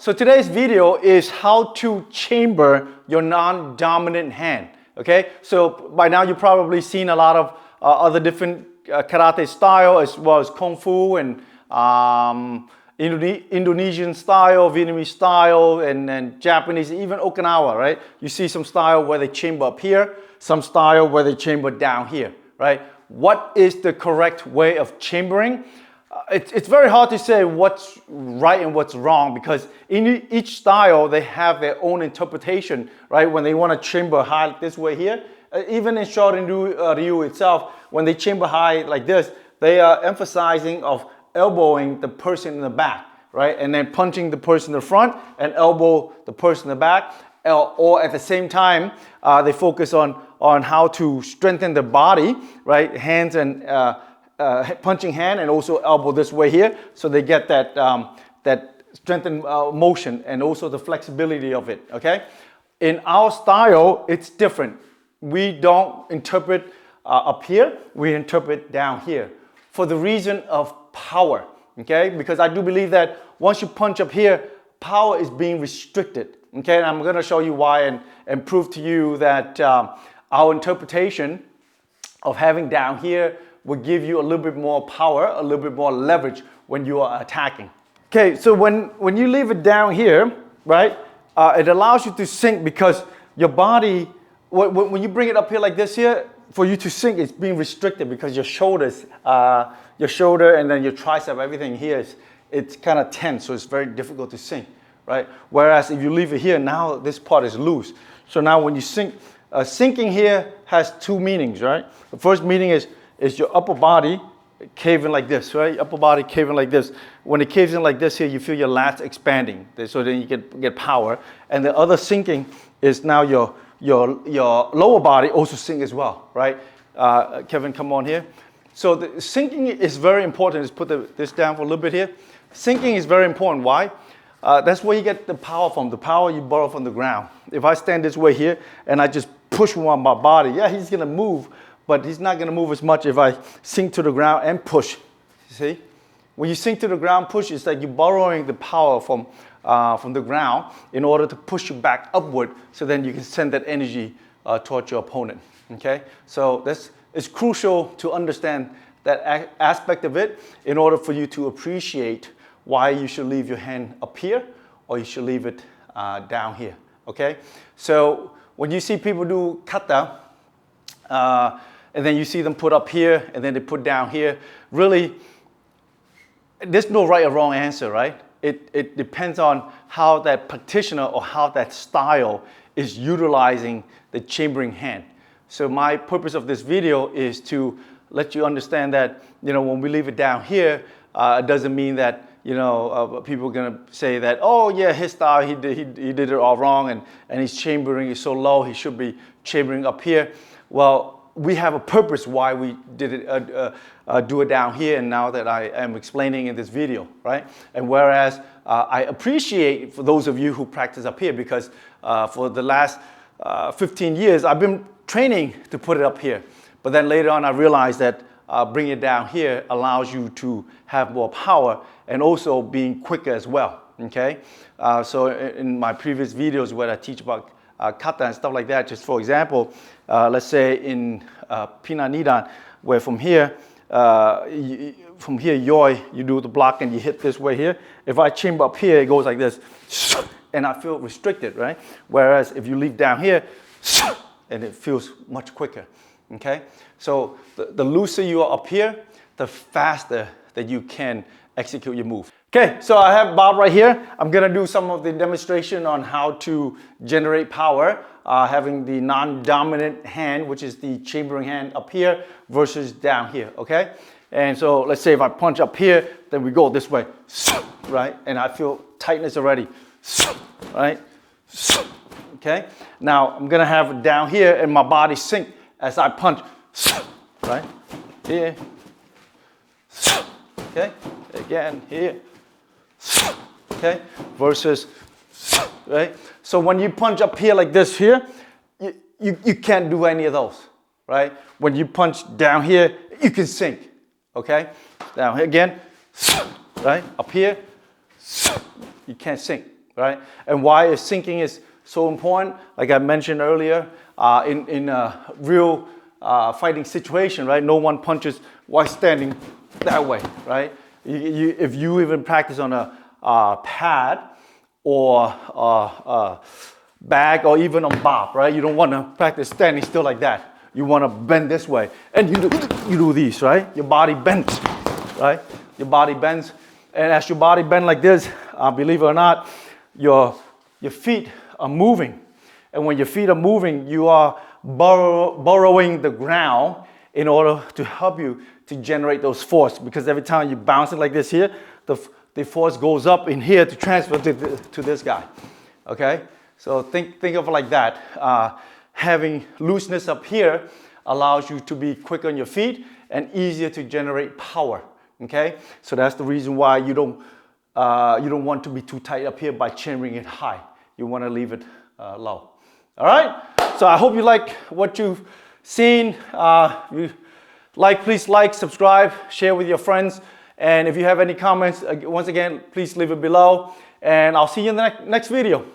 So today's video is how to chamber your non-dominant hand. Okay, so by now you've probably seen a lot of other different karate style, as well as Kung Fu and Indonesian style, Vietnamese style, and Japanese, even Okinawa, right? You see some style where they chamber up here, some style where they chamber down here, right? What is the correct way of chambering? It's very hard to say what's right and what's wrong, because in each style they have their own interpretation, right? When they want to chamber high this way here, even in Shorin Ryu itself, when they chamber high like this, they are emphasizing of elbowing the person in the back, right? And then punching the person in the front and elbow the person in the back. Or at the same time, they focus on how to strengthen the body, right? Hands and punching hand, and also elbow this way here, so they get that that strengthened motion and also the flexibility of it. Okay, in our style it's different. We don't interpret up here, we interpret down here for the reason of power. Okay, because I do believe that once you punch up here, power is being restricted. Okay, and I'm going to show you why and prove to you that our interpretation of having down here will give you a little bit more power, a little bit more leverage when you are attacking. Okay, so when you leave it down here, right, it allows you to sink, because your body, when you bring it up here like this here, for you to sink, it's being restricted because your shoulders, your shoulder and then your tricep, everything here it's kind of tense, so it's very difficult to sink, right? Whereas if you leave it here, now this part is loose. So now when you sink, sinking here has two meanings, right? The first meaning is your upper body caving like this, right? Upper body caving like this. When it caves in like this here, you feel your lats expanding, so then you get power. And the other sinking is now your lower body also sink as well, right? Kevin, come on here. So the sinking is very important. Let's put this down for a little bit here. Sinking is very important. Why? That's where you get the power from. The power you borrow from the ground. If I stand this way here and I just push on my body, yeah, he's gonna move, but he's not going to move as much if I sink to the ground and push. You see? When you sink to the ground, push, it's like you're borrowing the power from the ground in order to push you back upward, so then you can send that energy towards your opponent. Okay? So it's crucial to understand that aspect of it in order for you to appreciate why you should leave your hand up here or you should leave it down here. Okay? So when you see people do kata, and then you see them put up here and then they put down here, really, there's no right or wrong answer, right? It depends on how that practitioner or how that style is utilizing the chambering hand. So my purpose of this video is to let you understand that, when we leave it down here, it doesn't mean that, people are gonna say that, oh yeah, his style, he did it all wrong, and his chambering is so low, he should be chambering up here. Well, we have a purpose why we did it, do it down here, and now that I am explaining in this video, right? And whereas I appreciate for those of you who practice up here, because for the last 15 years, I've been training to put it up here. But then later on, I realized that bringing it down here allows you to have more power and also being quicker as well, okay? So in my previous videos where I teach about kata and stuff like that, just for example, let's say in Pina Nidan, where from here yoi, you do the block and you hit this way here. If I chamber up here, it goes like this, and I feel restricted, right? Whereas if you leave down here, and it feels much quicker, okay? So the looser you are up here, the faster that you can execute your move. Okay, so I have Bob right here. I'm gonna do some of the demonstration on how to generate power, having the non-dominant hand, which is the chambering hand up here versus down here, okay? And so let's say if I punch up here, then we go this way, right? And I feel tightness already, right? Okay, now I'm gonna have it down here and my body sink as I punch, right? Here, okay, again, here. Okay, versus, right? So when you punch up here like this here, you can't do any of those, right? When you punch down here, you can sink, okay? Down here again, right? Up here, you can't sink, right? And why is sinking is so important, like I mentioned earlier, in a real fighting situation, right? No one punches while standing that way, right? If you even practice on a pad or a bag or even on bob, right? You don't want to practice standing still like that. You want to bend this way, and you do these, right? Your body bends, right? Your body bends, and as your body bends like this, believe it or not, your feet are moving, and when your feet are moving, you are burrowing the ground in order to help you to generate those force. Because every time you bounce it like this here, the force goes up in here to transfer to this guy. Okay, so think of it like that. Having looseness up here allows you to be quick on your feet and easier to generate power. Okay, so that's the reason why you don't want to be too tight up here by chambering it high. You want to leave it low. All right, so I hope you like what you've seen. Please like, subscribe, share with your friends, and if you have any comments, once again, please leave it below, and I'll see you in the next video.